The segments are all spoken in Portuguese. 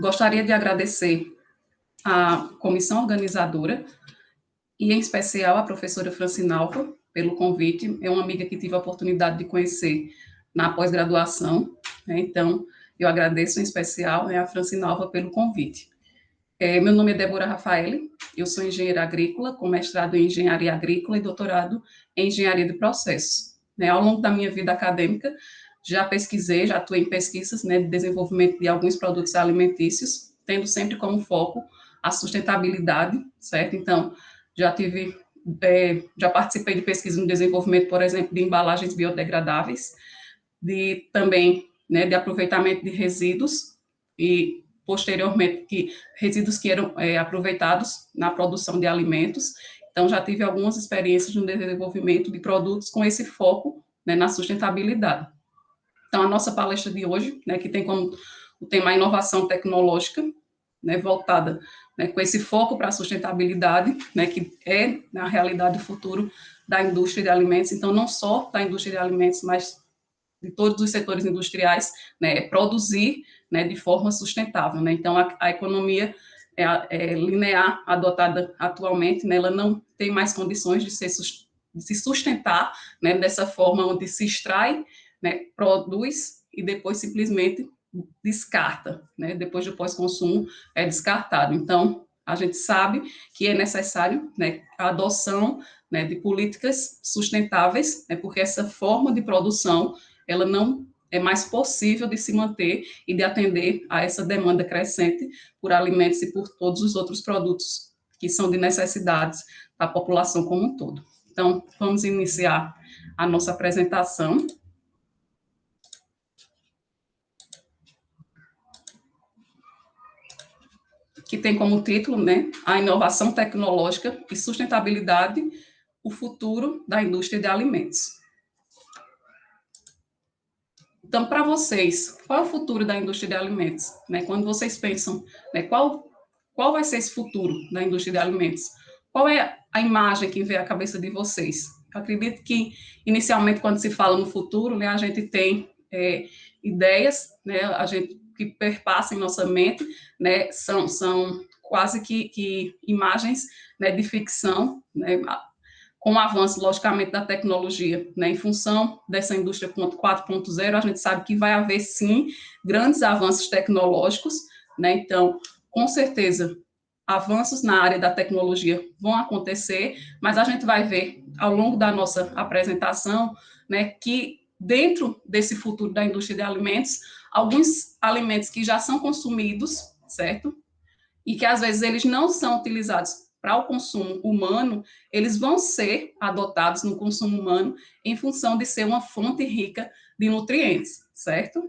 Gostaria de agradecer à comissão organizadora e, em especial, à professora Francinalva pelo convite. É uma amiga que tive a oportunidade de conhecer na pós-graduação, né? Então, eu agradeço em especial à Francinalva pelo convite. Meu nome é Débora Rafaeli, eu sou engenheira agrícola, com mestrado em engenharia agrícola e doutorado em engenharia de processos. Ao longo da minha vida acadêmica, já pesquisei, já atuei em pesquisas, de desenvolvimento de alguns produtos alimentícios, tendo sempre como foco a sustentabilidade, certo? Então, já participei de pesquisa no desenvolvimento, por exemplo, de embalagens biodegradáveis, também de aproveitamento de resíduos e, posteriormente, resíduos que eram aproveitados na produção de alimentos. Então, já tive algumas experiências no desenvolvimento de produtos com esse foco na sustentabilidade. Então, a nossa palestra de hoje, que tem como o tema a inovação tecnológica, voltada com esse foco para a sustentabilidade, que é, na realidade, o futuro da indústria de alimentos. Então, não só da indústria de alimentos, mas de todos os setores industriais, produzir de forma sustentável. Então, a economia linear adotada atualmente, ela não tem mais condições de se sustentar dessa forma onde se extrai, produz e depois simplesmente descarta, depois do pós-consumo é descartado. Então, a gente sabe que é necessário a adoção de políticas sustentáveis, porque essa forma de produção ela não é mais possível de se manter e de atender a essa demanda crescente por alimentos e por todos os outros produtos que são de necessidades da população como um todo. Então, vamos iniciar a nossa apresentação. Que tem como título, a inovação tecnológica e sustentabilidade, o futuro da indústria de alimentos. Então, para vocês, qual é o futuro da indústria de alimentos? Quando vocês pensam, qual vai ser esse futuro da indústria de alimentos? Qual é a imagem que vem à cabeça de vocês? Eu acredito que, inicialmente, quando se fala no futuro, a gente tem ideias, que perpassam em nossa mente, são quase que imagens de ficção, com o avanço, logicamente, da tecnologia, em função dessa indústria 4.0, a gente sabe que vai haver, sim, grandes avanços tecnológicos, então, com certeza, avanços na área da tecnologia vão acontecer, mas a gente vai ver, ao longo da nossa apresentação, que dentro desse futuro da indústria de alimentos, alguns alimentos que já são consumidos, certo? E que, às vezes, eles não são utilizados para o consumo humano, eles vão ser adotados no consumo humano em função de ser uma fonte rica de nutrientes, certo?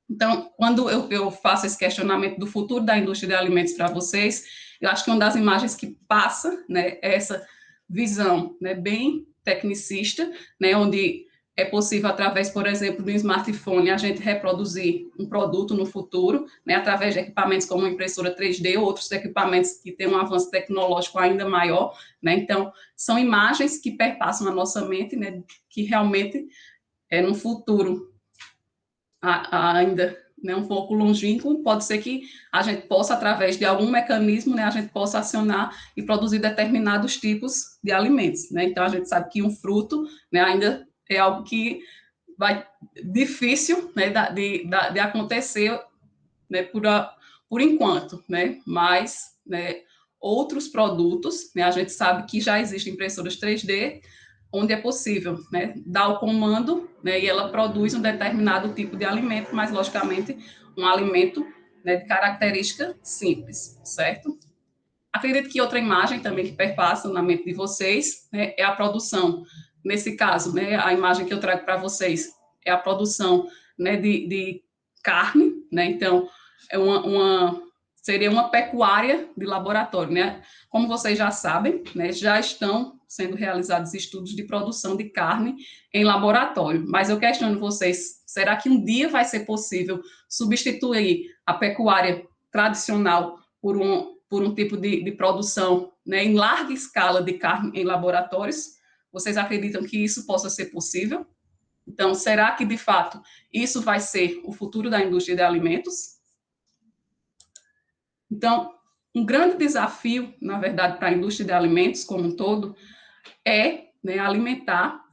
Então, quando eu faço esse questionamento do futuro da indústria de alimentos para vocês, eu acho que uma das imagens que passa, é essa visão, bem tecnicista, onde é possível, através, por exemplo, do smartphone, a gente reproduzir um produto no futuro, através de equipamentos como impressora 3D ou outros equipamentos que têm um avanço tecnológico ainda maior. Então, são imagens que perpassam a nossa mente, que realmente, no futuro, ainda um pouco longínquo, pode ser que a gente possa, através de algum mecanismo, a gente possa acionar e produzir determinados tipos de alimentos. Então, a gente sabe que um fruto ainda é algo que vai difícil de acontecer por enquanto, mas outros produtos, a gente sabe que já existem impressoras 3D, onde é possível dar o comando e ela produz um determinado tipo de alimento, mas, logicamente, um alimento de característica simples, certo? Acredito que outra imagem também que perpassa na mente de vocês é a produção. Nesse caso, a imagem que eu trago para vocês é a produção de carne, então, seria uma pecuária de laboratório. Como vocês já sabem, já estão sendo realizados estudos de produção de carne em laboratório, mas eu questiono vocês, será que um dia vai ser possível substituir a pecuária tradicional por um tipo de produção em larga escala de carne em laboratórios? Vocês acreditam que isso possa ser possível? Então, será que, de fato, isso vai ser o futuro da indústria de alimentos? Então, um grande desafio, na verdade, para a indústria de alimentos como um todo, é, né, alimentar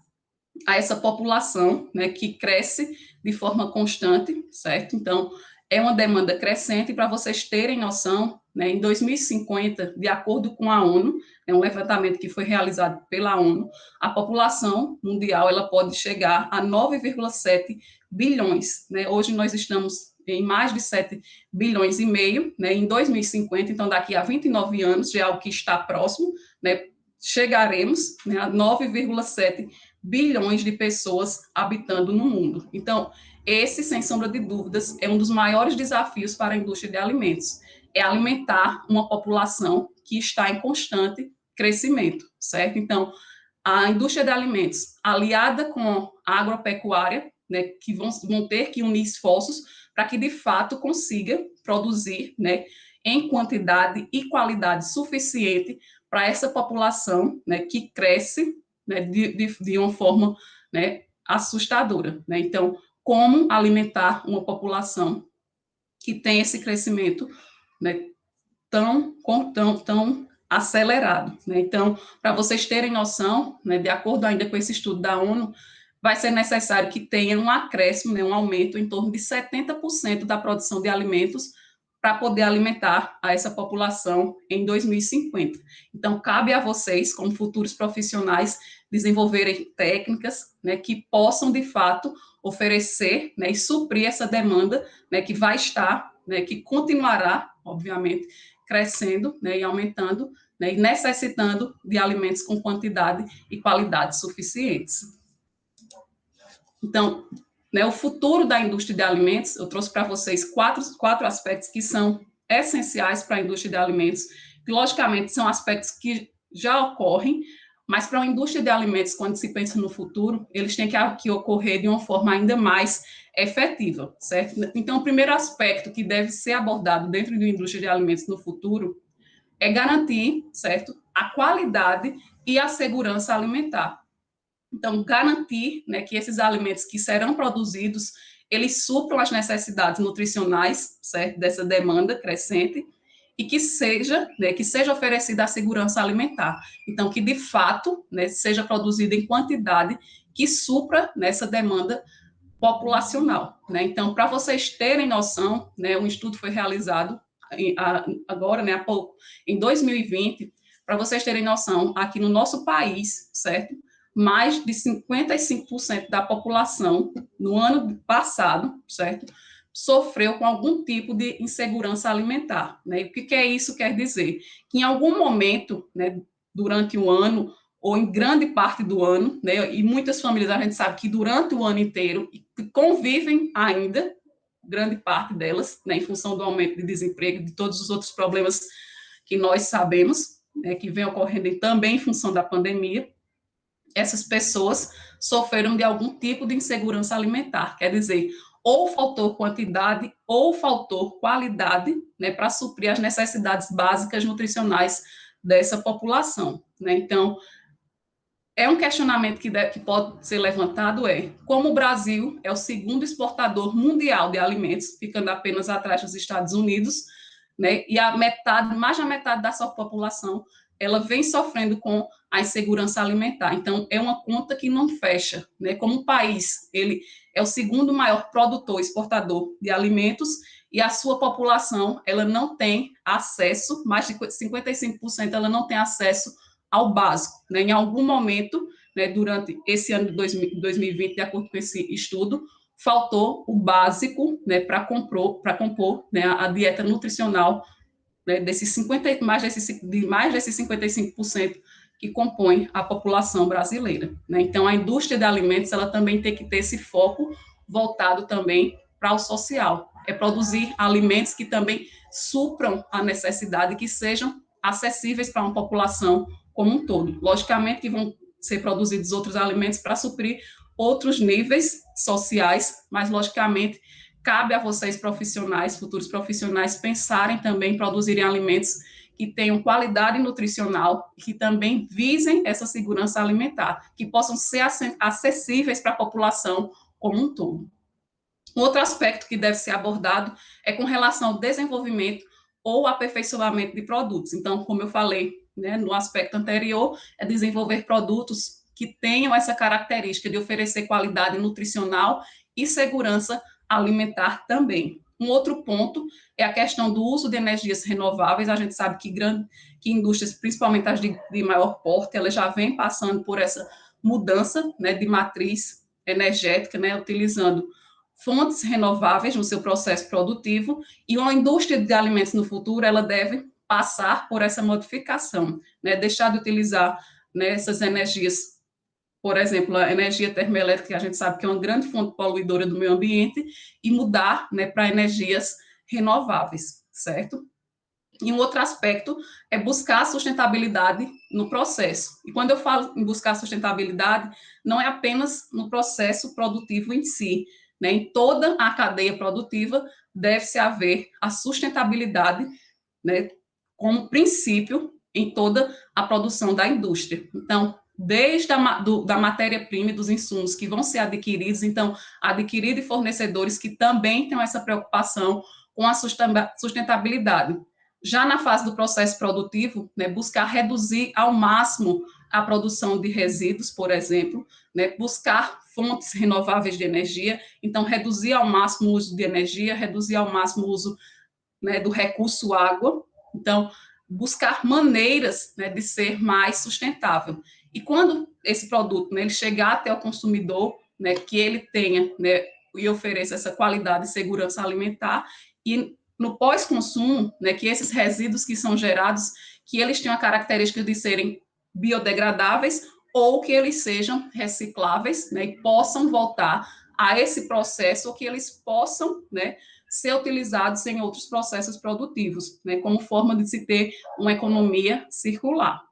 a essa população, né, que cresce de forma constante, certo? Então, é uma demanda crescente. Para vocês terem noção, né, em 2050, de acordo com a ONU, é um levantamento que foi realizado pela ONU, a população mundial ela pode chegar a 9,7 bilhões. Né? Hoje nós estamos em mais de 7 bilhões e meio, né, em 2050, então daqui a 29 anos, já é algo que está próximo, né, chegaremos, né, a 9,7 bilhões de pessoas habitando no mundo. Então, esse, sem sombra de dúvidas, é um dos maiores desafios para a indústria de alimentos, é alimentar uma população que está em constante crescimento, certo? Então, a indústria de alimentos, aliada com a agropecuária, né, que vão ter que unir esforços para que, de fato, consiga produzir, né, em quantidade e qualidade suficiente para essa população, né, que cresce, né, de uma forma, né, assustadora. Né? Então, como alimentar uma população que tem esse crescimento, né, tão acelerado. Né? Então, para vocês terem noção, né, de acordo ainda com esse estudo da ONU, vai ser necessário que tenha um acréscimo, né, um aumento em torno de 70% da produção de alimentos para poder alimentar a essa população em 2050. Então, cabe a vocês, como futuros profissionais, desenvolverem técnicas, né, que possam, de fato, oferecer, né, e suprir essa demanda, né, que vai estar, né, que continuará, obviamente, crescendo, né, e aumentando, né, e necessitando de alimentos com quantidade e qualidade suficientes. Então, né, o futuro da indústria de alimentos, eu trouxe para vocês quatro aspectos que são essenciais para a indústria de alimentos, que logicamente são aspectos que já ocorrem, mas para uma indústria de alimentos, quando se pensa no futuro, eles têm que ocorrer de uma forma ainda mais efetiva, certo? Então, o primeiro aspecto que deve ser abordado dentro da indústria de alimentos no futuro é garantir, certo, a qualidade e a segurança alimentar. Então, garantir, né, que esses alimentos que serão produzidos, eles supram as necessidades nutricionais, certo, dessa demanda crescente, e que seja oferecida a segurança alimentar. Então, que de fato, né, seja produzida em quantidade que supra nessa demanda populacional. Né? Então, para vocês terem noção, né, um estudo foi realizado agora, né, há pouco, em 2020, para vocês terem noção, aqui no nosso país, certo? Mais de 55% da população, no ano passado, certo? Sofreu com algum tipo de insegurança alimentar. Né? E o que é isso quer dizer? Que em algum momento, né, durante o ano, ou em grande parte do ano, né, e muitas famílias a gente sabe que durante o ano inteiro convivem ainda, grande parte delas, né, em função do aumento de desemprego, de todos os outros problemas que nós sabemos, né, que vem ocorrendo também em função da pandemia, essas pessoas sofreram de algum tipo de insegurança alimentar, quer dizer, ou faltou quantidade ou faltou qualidade, né, para suprir as necessidades básicas nutricionais dessa população. Né? Então, é um questionamento que pode ser levantado como o Brasil é o segundo exportador mundial de alimentos, ficando apenas atrás dos Estados Unidos, né, e mais da metade da sua população, ela vem sofrendo com a insegurança alimentar. Então, é uma conta que não fecha. Né? Como o país, ele é o segundo maior produtor, exportador de alimentos, e a sua população, ela não tem acesso, mais de 55% ela não tem acesso ao básico. Né? Em algum momento, né, durante esse ano de 2020, de acordo com esse estudo, faltou o básico, né, para compor, né, a dieta nutricional, né, mais desses 55% que compõem a população brasileira. Né? Então, a indústria de alimentos ela também tem que ter esse foco voltado também para o social. É produzir alimentos que também supram a necessidade, que sejam acessíveis para uma população como um todo. Logicamente que vão ser produzidos outros alimentos para suprir outros níveis sociais, mas logicamente cabe a vocês profissionais, futuros profissionais, pensarem também em produzirem alimentos que tenham qualidade nutricional e que também visem essa segurança alimentar, que possam ser acessíveis para a população como um todo. Outro aspecto que deve ser abordado é com relação ao desenvolvimento ou aperfeiçoamento de produtos. Então, como eu falei, né, no aspecto anterior, é desenvolver produtos que tenham essa característica de oferecer qualidade nutricional e segurança alimentar também. Um outro ponto é a questão do uso de energias renováveis. A gente sabe que indústrias, principalmente as de maior porte, elas já vêm passando por essa mudança, né, de matriz energética, né, utilizando fontes renováveis no seu processo produtivo, e uma indústria de alimentos no futuro, ela deve passar por essa modificação, né, deixar de utilizar, né, essas energias, por exemplo, a energia termoelétrica, que a gente sabe que é uma grande fonte poluidora do meio ambiente, e mudar, né, para energias renováveis, certo? E um outro aspecto é buscar a sustentabilidade no processo. E quando eu falo em buscar sustentabilidade, não é apenas no processo produtivo em si, né? Em toda a cadeia produtiva deve-se haver a sustentabilidade, né, como princípio em toda a produção da indústria. Então, desde da matéria-prima e dos insumos que vão ser adquiridos, então, adquirir fornecedores que também tenham essa preocupação com a sustentabilidade. Já na fase do processo produtivo, né, buscar reduzir ao máximo a produção de resíduos, por exemplo, né, buscar fontes renováveis de energia, então reduzir ao máximo o uso de energia, reduzir ao máximo o uso, né, do recurso água, então buscar maneiras, né, de ser mais sustentável. E quando esse produto, né, ele chegar até o consumidor, né, que ele tenha, né, e ofereça essa qualidade e segurança alimentar, e no pós-consumo, né, que esses resíduos que são gerados, que eles tenham a característica de serem biodegradáveis ou que eles sejam recicláveis, né, e possam voltar a esse processo, ou que eles possam, né, ser utilizados em outros processos produtivos, né, como forma de se ter uma economia circular.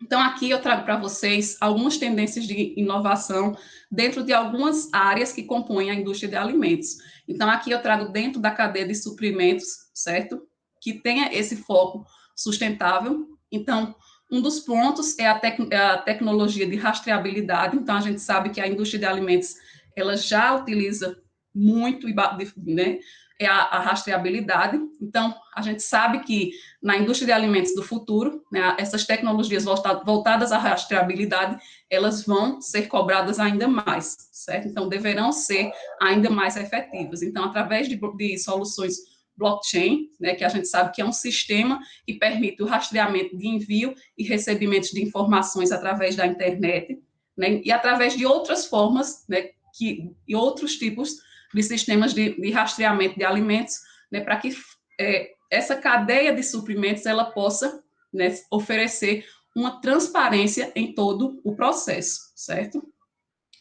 Então, aqui eu trago para vocês algumas tendências de inovação dentro de algumas áreas que compõem a indústria de alimentos. Então, aqui eu trago dentro da cadeia de suprimentos, certo? Que tenha esse foco sustentável. Então, um dos pontos é a tecnologia de rastreabilidade. Então, a gente sabe que a indústria de alimentos, ela já utiliza muito, né, é a rastreabilidade. Então, a gente sabe que na indústria de alimentos do futuro, né, essas tecnologias voltadas à rastreabilidade, elas vão ser cobradas ainda mais, certo? Então, deverão ser ainda mais efetivas. Então, através de soluções blockchain, né, que a gente sabe que é um sistema que permite o rastreamento de envio e recebimento de informações através da internet, né, e através de outras formas, né, e outros tipos de sistemas de rastreamento de alimentos, né, para que essa cadeia de suprimentos ela possa, né, oferecer uma transparência em todo o processo, certo?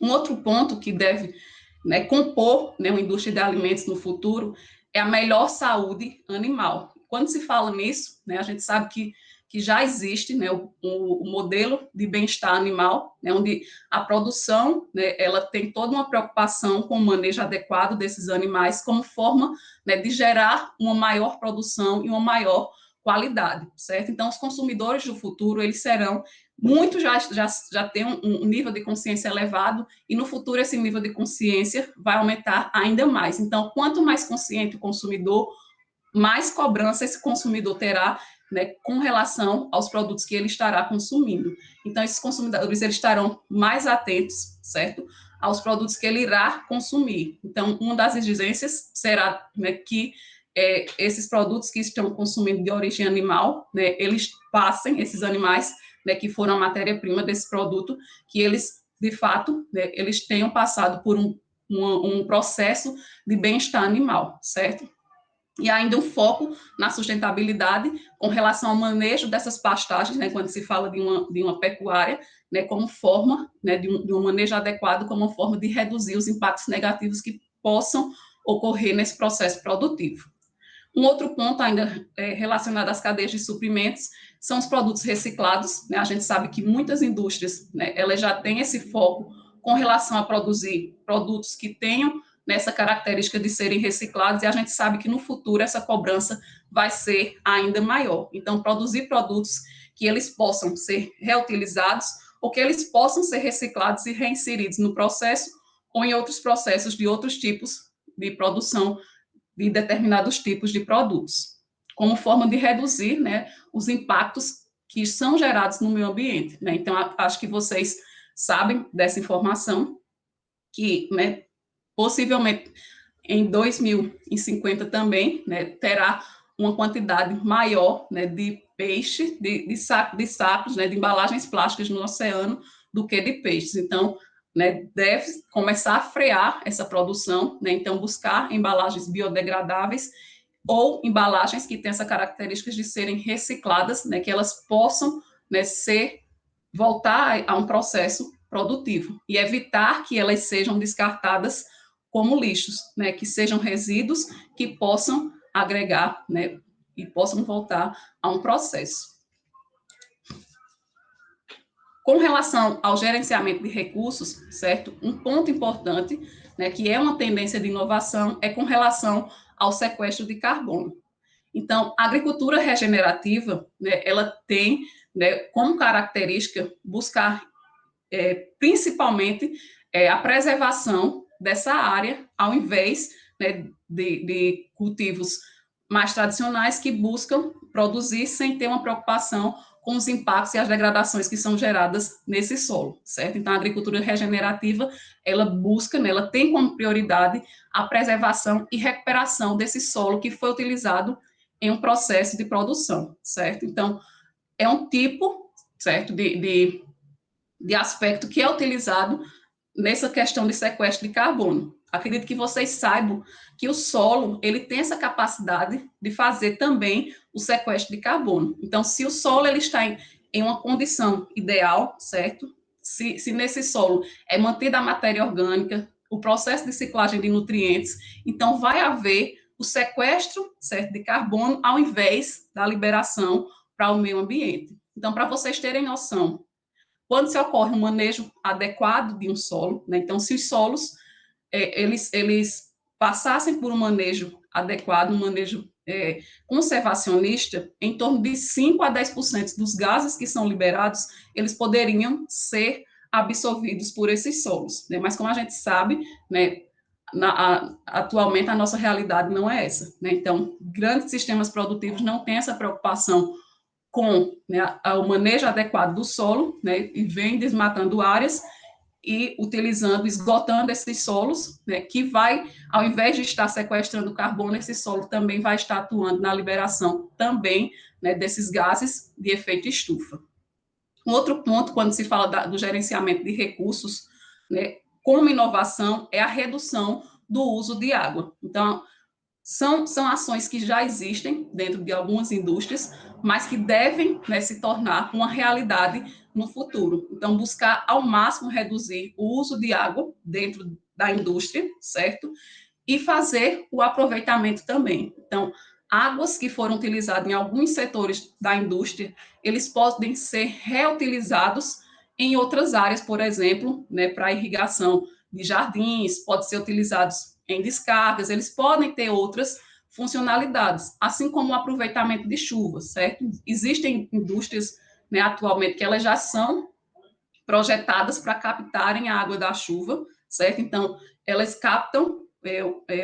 Um outro ponto que deve, né, compor, né, uma indústria de alimentos no futuro é a melhor saúde animal. Quando se fala nisso, né, a gente sabe que já existe, né, o modelo de bem-estar animal, né, onde a produção, né, ela tem toda uma preocupação com o manejo adequado desses animais como forma, né, de gerar uma maior produção e uma maior qualidade, certo? Então, os consumidores do futuro, eles serão muitos já têm um nível de consciência elevado, e no futuro esse nível de consciência vai aumentar ainda mais. Então, quanto mais consciente o consumidor, mais cobrança esse consumidor terá, né, com relação aos produtos que ele estará consumindo. Então, esses consumidores eles estarão mais atentos, certo, aos produtos que ele irá consumir. Então, uma das exigências será, né, que esses produtos que estão consumindo de origem animal, né, eles passem, esses animais, né, que foram a matéria-prima desse produto, que eles, de fato, né, eles tenham passado por um processo de bem-estar animal, certo? E ainda um foco na sustentabilidade com relação ao manejo dessas pastagens, né, quando se fala de uma pecuária, né, como forma, né, de um manejo adequado, como forma de reduzir os impactos negativos que possam ocorrer nesse processo produtivo. Um outro ponto ainda relacionado às cadeias de suprimentos são os produtos reciclados, né? A gente sabe que muitas indústrias, né, elas já têm esse foco com relação a produzir produtos que tenham nessa característica de serem reciclados, e a gente sabe que no futuro essa cobrança vai ser ainda maior. Então, produzir produtos que eles possam ser reutilizados ou que eles possam ser reciclados e reinseridos no processo ou em outros processos de outros tipos de produção de determinados tipos de produtos, como forma de reduzir, né, os impactos que são gerados no meio ambiente, né? Então, acho que vocês sabem dessa informação, que, né, possivelmente em 2050 também, né, terá uma quantidade maior, né, de peixe, de sacos, né, de embalagens plásticas no oceano do que de peixes. Então, né, deve começar a frear essa produção, né, então buscar embalagens biodegradáveis ou embalagens que têm essa característica de serem recicladas, né, que elas possam, né, voltar a um processo produtivo e evitar que elas sejam descartadas como lixos, né, que sejam resíduos que possam agregar, né, e possam voltar a um processo. Com relação ao gerenciamento de recursos, certo? Um ponto importante, né, que é uma tendência de inovação, é com relação ao sequestro de carbono. Então, a agricultura regenerativa, né, ela tem, né, como característica buscar principalmente a preservação dessa área, ao invés, né, de cultivos mais tradicionais que buscam produzir sem ter uma preocupação com os impactos e as degradações que são geradas nesse solo, certo? Então, a agricultura regenerativa, ela busca, né, ela tem como prioridade a preservação e recuperação desse solo que foi utilizado em um processo de produção, certo? Então, é um tipo, certo, de aspecto que é utilizado nessa questão de sequestro de carbono. Acredito que vocês saibam que o solo ele tem essa capacidade de fazer também o sequestro de carbono. Então, se o solo ele está em uma condição ideal, certo? Se nesse solo é mantida a matéria orgânica, o processo de ciclagem de nutrientes, então vai haver o sequestro, certo, de carbono ao invés da liberação para o meio ambiente. Então, para vocês terem noção, quando se ocorre um manejo adequado de um solo, né? Então, se os solos eles passassem por um manejo adequado, um manejo conservacionista, em torno de 5 a 10% dos gases que são liberados, eles poderiam ser absorvidos por esses solos, né? Mas como a gente sabe, né, atualmente a nossa realidade não é essa, né? Então, grandes sistemas produtivos não têm essa preocupação com, né, o manejo adequado do solo, né, e vem desmatando áreas e utilizando, esgotando esses solos, né, que vai, ao invés de estar sequestrando carbono, esse solo também vai estar atuando na liberação também, né, desses gases de efeito estufa. Um outro ponto, quando se fala do gerenciamento de recursos, né, como inovação, é a redução do uso de água. Então, são ações que já existem dentro de algumas indústrias, mas que devem, né, se tornar uma realidade no futuro. Então, buscar ao máximo reduzir o uso de água dentro da indústria, certo? E fazer o aproveitamento também. Então, águas que foram utilizadas em alguns setores da indústria, eles podem ser reutilizados em outras áreas, por exemplo, né, para irrigação de jardins, pode ser utilizados em descargas, eles podem ter outras funcionalidades, assim como o aproveitamento de chuvas, certo? Existem indústrias, né, atualmente que elas já são projetadas para captarem a água da chuva, certo? Então, elas captam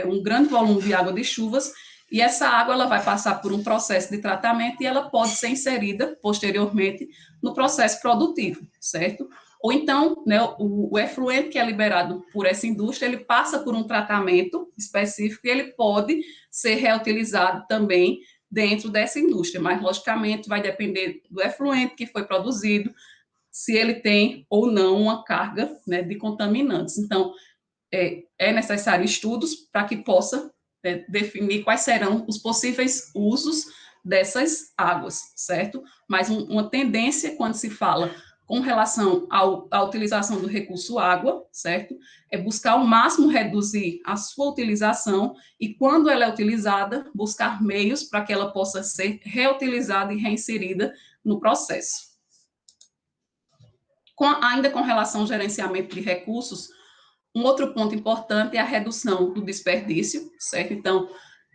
um grande volume de água de chuvas e essa água ela vai passar por um processo de tratamento e ela pode ser inserida posteriormente no processo produtivo, certo? Ou então, né, o efluente que é liberado por essa indústria, ele passa por um tratamento específico e ele pode ser reutilizado também dentro dessa indústria, mas logicamente vai depender do efluente que foi produzido, se ele tem ou não uma carga, né, de contaminantes. Então, é necessário estudos para que possa definir quais serão os possíveis usos dessas águas, certo? Mas uma tendência, quando se fala com relação à utilização do recurso água, certo? É buscar ao máximo reduzir a sua utilização e, quando ela é utilizada, buscar meios para que ela possa ser reutilizada e reinserida no processo. Ainda com relação ao gerenciamento de recursos, um outro ponto importante é a redução do desperdício, certo? Então,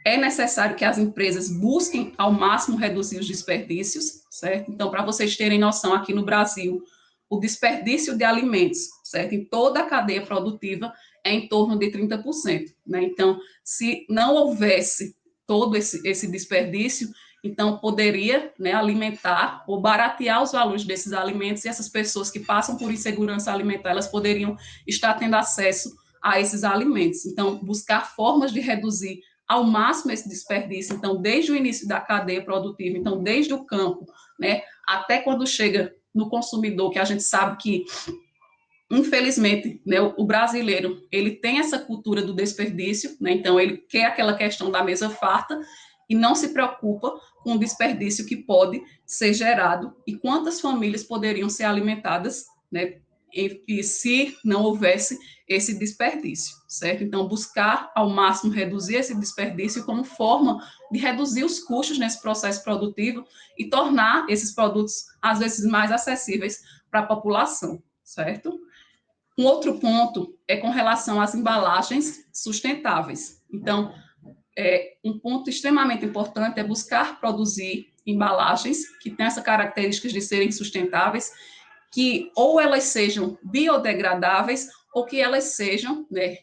é necessário que as empresas busquem ao máximo reduzir os desperdícios, certo? Então, para vocês terem noção, aqui no Brasil, o desperdício de alimentos certo? Em toda a cadeia produtiva é em torno de 30%, né? Então, se não houvesse todo esse desperdício, então poderia, né, alimentar ou baratear os valores desses alimentos, e essas pessoas que passam por insegurança alimentar, elas poderiam estar tendo acesso a esses alimentos. Então, buscar formas de reduzir ao máximo esse desperdício, então, desde o início da cadeia produtiva, então, desde o campo, né, até quando chega no consumidor, que a gente sabe que, infelizmente, né, o brasileiro, ele tem essa cultura do desperdício, né, então, ele quer aquela questão da mesa farta e não se preocupa com o desperdício que pode ser gerado e quantas famílias poderiam ser alimentadas, né, e se não houvesse esse desperdício, certo? Então, buscar ao máximo reduzir esse desperdício como forma de reduzir os custos nesse processo produtivo e tornar esses produtos, às vezes, mais acessíveis para a população, certo? Um outro ponto é com relação às embalagens sustentáveis. Então, um ponto extremamente importante é buscar produzir embalagens que têm essa característica de serem sustentáveis, que ou elas sejam biodegradáveis ou que elas sejam, né,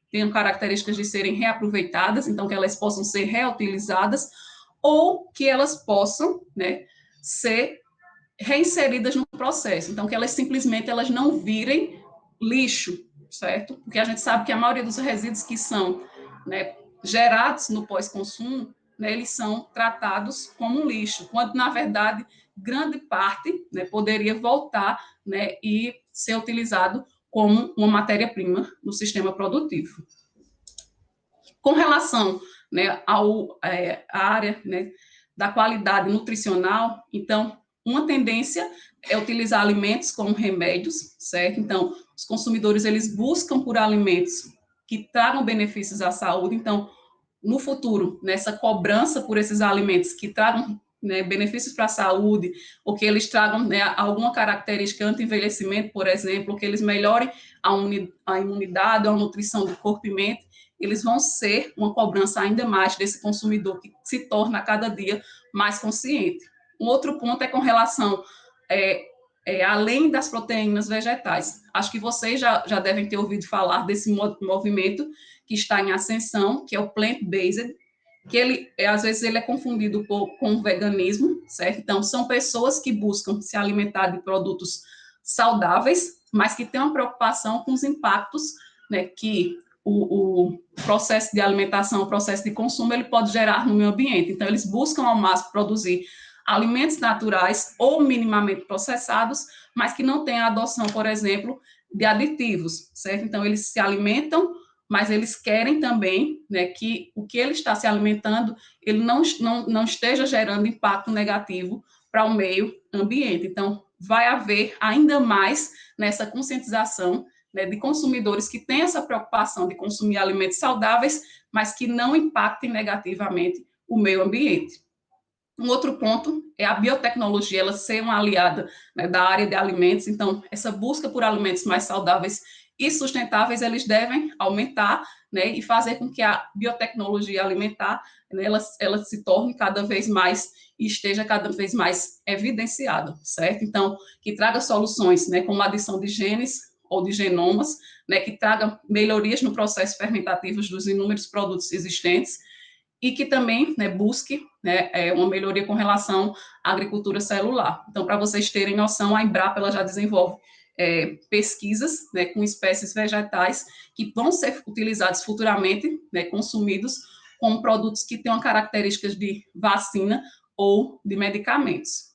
tenham características de serem reaproveitadas, então que elas possam ser reutilizadas, ou que elas possam, né, ser reinseridas no processo, então que elas simplesmente elas não virem lixo, certo? Porque a gente sabe que a maioria dos resíduos que são, né, gerados no pós-consumo, né, eles são tratados como um lixo, quando na verdade grande parte, né, poderia voltar, né, e ser utilizado como uma matéria-prima no sistema produtivo. Com relação, né, à área, né, da qualidade nutricional, então, uma tendência é utilizar alimentos como remédios, certo? Então, os consumidores, eles buscam por alimentos que tragam benefícios à saúde. Então, no futuro, nessa cobrança por esses alimentos que tragam, né, benefícios para a saúde, ou que eles tragam, né, alguma característica anti-envelhecimento, por exemplo, ou que eles melhorem a imunidade, a nutrição do corpo e mente, eles vão ser uma cobrança ainda mais desse consumidor que se torna a cada dia mais consciente. Um outro ponto é com relação, além das proteínas vegetais. Acho que vocês já devem ter ouvido falar desse movimento que está em ascensão, que é o plant-based, que às vezes ele é confundido com o veganismo, certo? Então, são pessoas que buscam se alimentar de produtos saudáveis, mas que têm uma preocupação com os impactos, né, que o processo de alimentação, o processo de consumo, ele pode gerar no meio ambiente. Então, eles buscam ao máximo produzir alimentos naturais ou minimamente processados, mas que não tenham a adoção, por exemplo, de aditivos, certo? Então, eles se alimentam, mas eles querem também, né, que o que ele está se alimentando, ele não esteja gerando impacto negativo para o meio ambiente. Então, vai haver ainda mais nessa conscientização, né, de consumidores que têm essa preocupação de consumir alimentos saudáveis, mas que não impactem negativamente o meio ambiente. Um outro ponto é a biotecnologia, ela ser uma aliada, né, da área de alimentos. Então, essa busca por alimentos mais saudáveis e sustentáveis, eles devem aumentar, né, e fazer com que a biotecnologia alimentar, né, ela se torne cada vez mais e esteja cada vez mais evidenciada, certo? Então, que traga soluções, né, como a adição de genes ou de genomas, né, que traga melhorias no processo fermentativo dos inúmeros produtos existentes, e que também, né, busque, né, uma melhoria com relação à agricultura celular. Então, para vocês terem noção, a Embrapa ela já desenvolve pesquisas, né, com espécies vegetais que vão ser utilizados futuramente, né, consumidos como produtos que tenham características de vacina ou de medicamentos.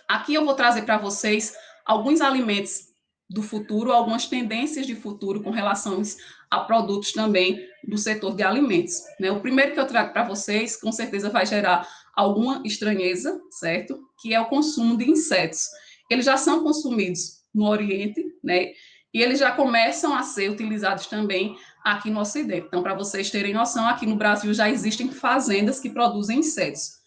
Aqui eu vou trazer para vocês alguns alimentos do futuro, algumas tendências de futuro com relação a produtos também do setor de alimentos, né? O primeiro que eu trago para vocês, com certeza vai gerar alguma estranheza, certo? Que é o consumo de insetos. Eles já são consumidos no Oriente, né? E eles já começam a ser utilizados também aqui no Ocidente. Então, para vocês terem noção, aqui no Brasil já existem fazendas que produzem insetos.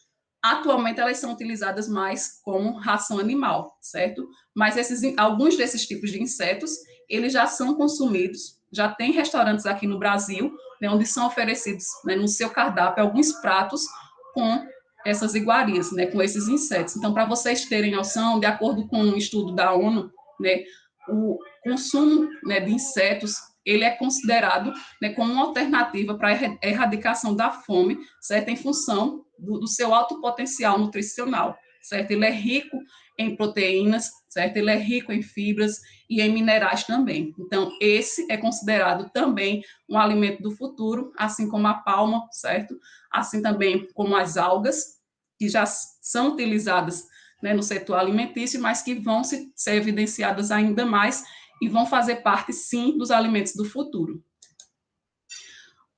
Atualmente elas são utilizadas mais como ração animal, certo? Mas alguns desses tipos de insetos, eles já são consumidos, já tem restaurantes aqui no Brasil, né, onde são oferecidos, né, no seu cardápio alguns pratos com essas iguarias, né, com esses insetos. Então, para vocês terem noção, de acordo com um estudo da ONU, né, o consumo, né, de insetos, ele é considerado, né, como uma alternativa para a erradicação da fome, certo? Em função do seu alto potencial nutricional, certo? Ele é rico em proteínas, certo? Ele é rico em fibras e em minerais também. Então, esse é considerado também um alimento do futuro, assim como a palma, certo? Assim também como as algas, que já são utilizadas, né, no setor alimentício, mas que vão ser evidenciadas ainda mais e vão fazer parte, sim, dos alimentos do futuro.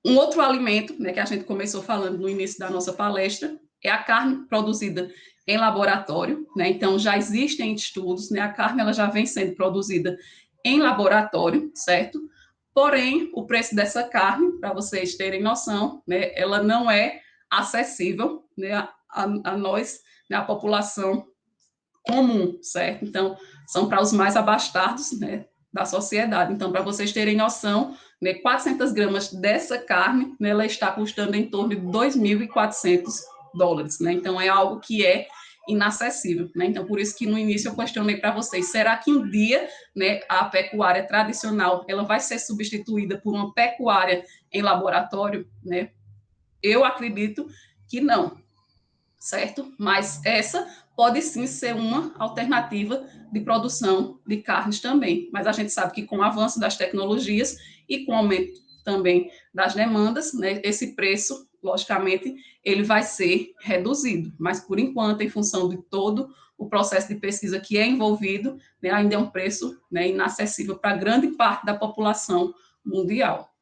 Um outro alimento, né, que a gente começou falando no início da nossa palestra, é a carne produzida em laboratório, né? Então já existem estudos, né? A carne ela já vem sendo produzida em laboratório, certo? Porém, o preço dessa carne, para vocês terem noção, né, ela não é acessível, né, a nós, né, a população comum, certo? Então, são para os mais abastados, né, da sociedade. Então, para vocês terem noção, né, 400 gramas dessa carne, né, ela está custando em torno de $2.400, né? Então, é algo que é inacessível, né? Então, por isso que no início eu questionei para vocês, será que um dia, né, a pecuária tradicional, ela vai ser substituída por uma pecuária em laboratório, né? Eu acredito que não, certo? Mas essa pode sim ser uma alternativa de produção de carnes também. Mas a gente sabe que com o avanço das tecnologias e com o aumento também das demandas, né, esse preço, logicamente, ele vai ser reduzido. Mas por enquanto, em função de todo o processo de pesquisa que é envolvido, né, ainda é um preço, né, inacessível para grande parte da população mundial.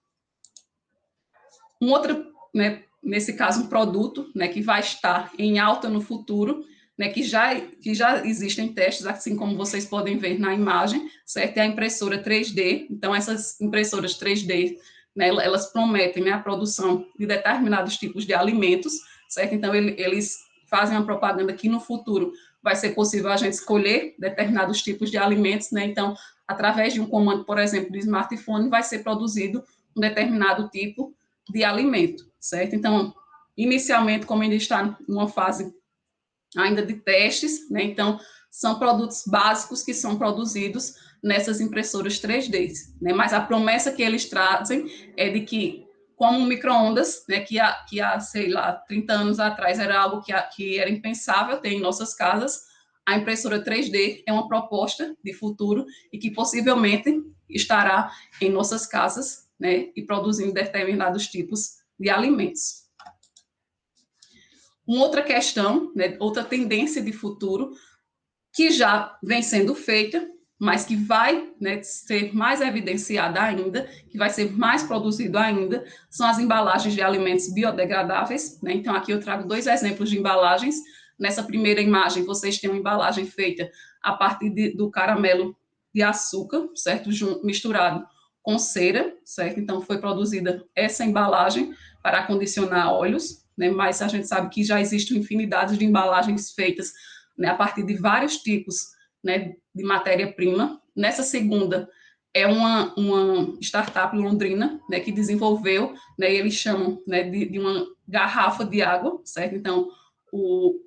Um outro, né, nesse caso, um produto, né, que vai estar em alta no futuro, né, que já existem testes, assim como vocês podem ver na imagem, certo? É a impressora 3D. Então, essas impressoras 3D, né, elas prometem, né, a produção de determinados tipos de alimentos, certo? Então, eles fazem uma propaganda que no futuro vai ser possível a gente escolher determinados tipos de alimentos, né? Então, através de um comando, por exemplo, do smartphone, vai ser produzido um determinado tipo de alimento, certo? Então, inicialmente, como ainda está numa fase ainda de testes, né? Então, são produtos básicos que são produzidos nessas impressoras 3D, né? Mas a promessa que eles trazem é de que, como o micro-ondas, né, que há, sei lá, 30 anos atrás era algo que era impensável ter em nossas casas, a impressora 3D é uma proposta de futuro e que possivelmente estará em nossas casas, né, e produzindo determinados tipos de alimentos. Uma outra questão, né, outra tendência de futuro que já vem sendo feita, mas que vai, né, ser mais evidenciada ainda, que vai ser mais produzido ainda, são as embalagens de alimentos biodegradáveis, né? Então, aqui eu trago 2 exemplos de embalagens. Nessa primeira imagem, vocês têm uma embalagem feita a partir do caramelo de açúcar, certo? Misturado com cera, certo? Então, foi produzida essa embalagem para acondicionar óleos, né? Mas a gente sabe que já existe infinidade de embalagens feitas, né, a partir de vários tipos, né, de matéria-prima. Nessa segunda, é uma startup londrina, né, que desenvolveu, né, eles chamam, né, de uma garrafa de água, certo? Então, o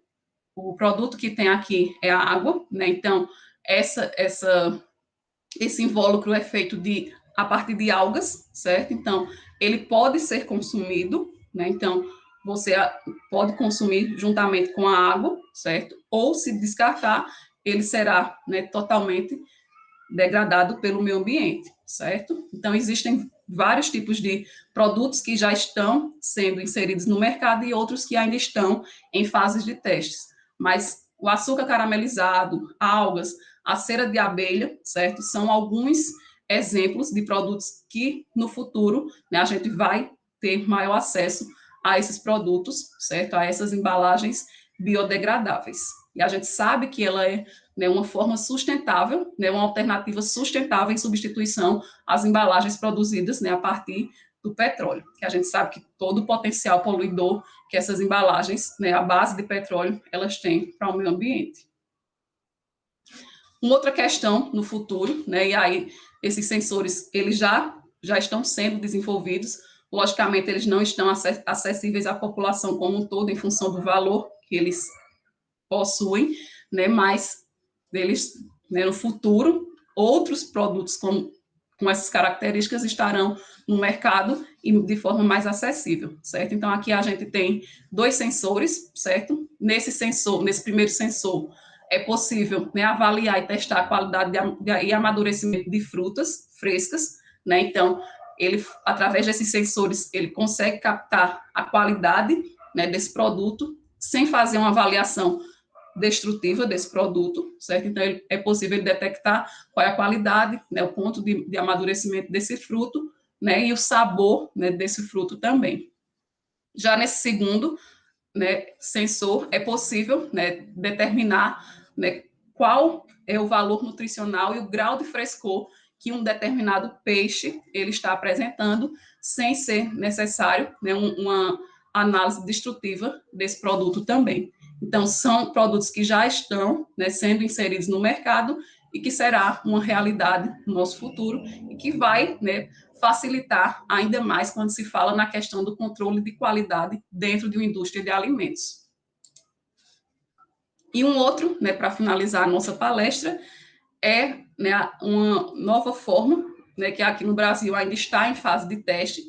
produto que tem aqui é a água, né? Então, esse invólucro é feito a partir de algas, certo? Então, ele pode ser consumido, né? Então, você pode consumir juntamente com a água, certo? Ou se descartar, ele será, né, totalmente degradado pelo meio ambiente, certo? Então, existem vários tipos de produtos que já estão sendo inseridos no mercado e outros que ainda estão em fases de testes. Mas o açúcar caramelizado, algas, a cera de abelha, certo? São alguns exemplos de produtos que no futuro, né, a gente vai ter maior acesso a esses produtos, certo? A essas embalagens biodegradáveis. E a gente sabe que ela é, né, uma forma sustentável, né, uma alternativa sustentável em substituição às embalagens produzidas, né, a partir do petróleo, que a gente sabe que todo o potencial poluidor que essas embalagens, né, à base de petróleo, elas têm para o meio ambiente. Uma outra questão no futuro, né, e aí esses sensores, eles já estão sendo desenvolvidos, logicamente eles não estão acessíveis à população como um todo, em função do valor que eles possuem, né, mas eles, né, no futuro, outros produtos com essas características estarão no mercado e de forma mais acessível, certo? Então, aqui a gente tem 2 sensores, certo? Nesse primeiro sensor, é possível, né, avaliar e testar a qualidade e amadurecimento de frutas frescas, né? Então, ele, através desses sensores, ele consegue captar a qualidade, né, desse produto, sem fazer uma avaliação destrutiva desse produto, certo? Então, é possível detectar qual é a qualidade, né, o ponto de amadurecimento desse fruto, né, e o sabor, né, desse fruto também. Já nesse segundo, né, sensor, é possível, né, determinar, né, qual é o valor nutricional e o grau de frescor que um determinado peixe ele está apresentando, sem ser necessário, né, uma análise destrutiva desse produto também. Então, são produtos que já estão, né, sendo inseridos no mercado e que será uma realidade no nosso futuro e que vai, né, facilitar ainda mais quando se fala na questão do controle de qualidade dentro de uma indústria de alimentos. E um outro, né, para finalizar a nossa palestra, é, né, uma nova forma, né, que aqui no Brasil ainda está em fase de teste,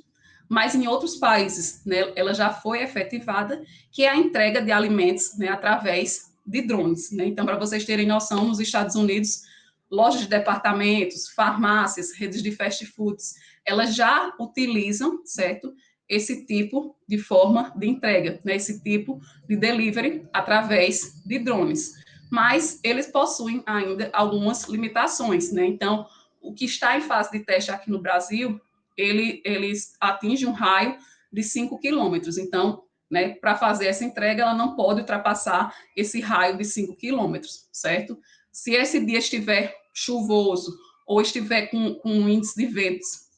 mas em outros países, né, ela já foi efetivada, que é a entrega de alimentos, né, através de drones, né? Então, para vocês terem noção, nos Estados Unidos, lojas de departamentos, farmácias, redes de fast foods, elas já utilizam, certo, esse tipo de forma de entrega, né, esse tipo de delivery através de drones. Mas eles possuem ainda algumas limitações, né? Então, o que está em fase de teste aqui no Brasil, eles atingem um raio de 5 quilômetros. Então, né, para fazer essa entrega, ela não pode ultrapassar esse raio de 5 quilômetros, certo? Se esse dia estiver chuvoso ou estiver com um índice de ventos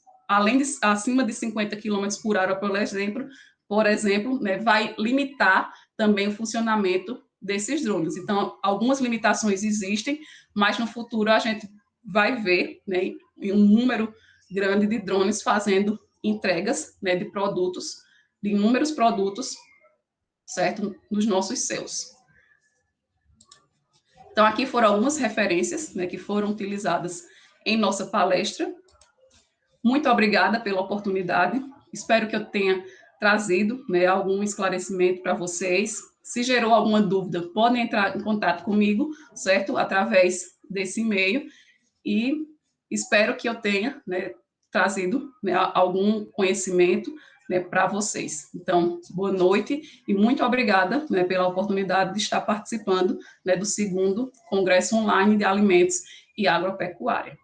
acima de 50 quilômetros por hora, por exemplo, né, vai limitar também o funcionamento desses drones. Então, algumas limitações existem, mas no futuro a gente vai ver, né, um número grande de drones fazendo entregas, né, de produtos, de inúmeros produtos, certo, nos nossos céus. Então, aqui foram algumas referências, né, que foram utilizadas em nossa palestra. Muito obrigada pela oportunidade. Espero que eu tenha trazido, né, algum esclarecimento para vocês. Se gerou alguma dúvida, podem entrar em contato comigo, certo? Através desse e-mail. E espero que eu tenha, né, trazido, né, algum conhecimento, né, para vocês. Então, boa noite e muito obrigada, né, pela oportunidade de estar participando, né, do segundo Congresso Online de Alimentos e Agropecuária.